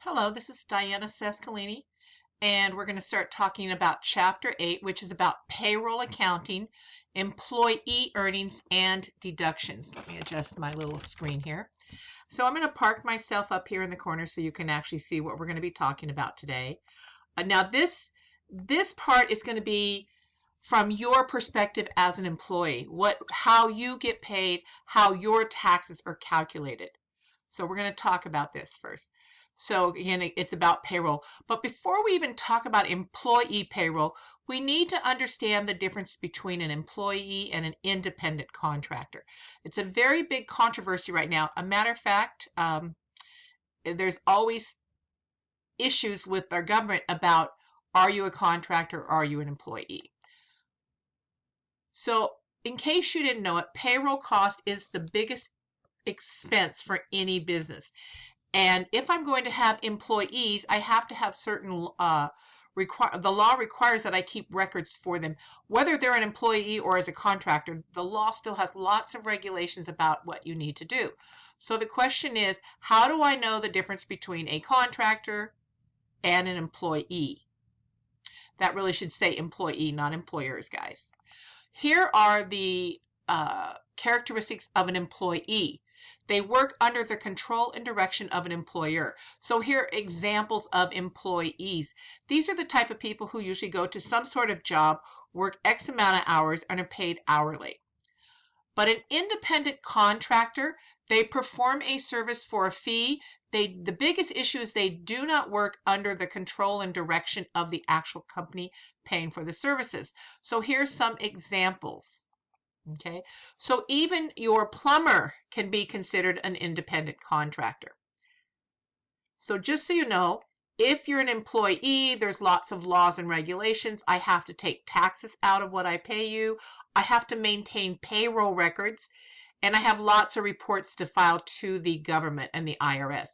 Hello, this is Diana Sescolini, and we're going to start talking about Chapter 8, which is about payroll accounting, employee earnings, and deductions. Let me adjust my little screen here. So I'm going to park myself up here in the corner so you can actually see what we're going to be talking about today. Now this part is going to be from your perspective as an employee, how you get paid, how your taxes are calculated. So we're going to talk about this first. So again, it's about payroll. But before we even talk about employee payroll, we need to understand the difference between an employee and an independent contractor. It's a very big controversy right now. A matter of fact, there's always issues with our government about, are you a contractor or are you an employee? So in case you didn't know it, payroll cost is the biggest expense for any business. And if I'm going to have employees, I have to have certain, the law requires that I keep records for them. Whether they're an employee or as a contractor, the law still has lots of regulations about what you need to do. So the question is, how do I know the difference between a contractor and an employee? That really should say employee, not employers, guys. Here are the characteristics of an employee. They work under the control and direction of an employer. So here are examples of employees. These are the type of people who usually go to some sort of job, work X amount of hours, and are paid hourly. But an independent contractor, they perform a service for a fee. The biggest issue is they do not work under the control and direction of the actual company paying for the services. So here's some examples. Okay, so even your plumber can be considered an independent contractor. So just so you know, if you're an employee, there's lots of laws and regulations. I have to take taxes out of what I pay you. I have to maintain payroll records, and I have lots of reports to file to the government and the IRS.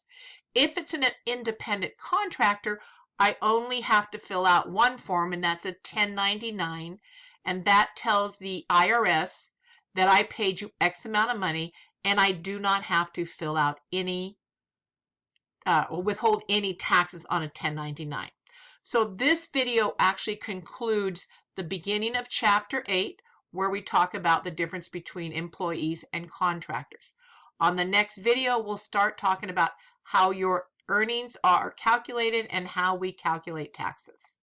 If it's an independent contractor, I only have to fill out one form, and that's a 1099, and that tells the IRS that I paid you X amount of money, and I do not have to fill out any or withhold any taxes on a 1099. So this video actually concludes the beginning of Chapter 8, where we talk about the difference between employees and contractors. On the next video, we'll start talking about how your earnings are calculated and how we calculate taxes.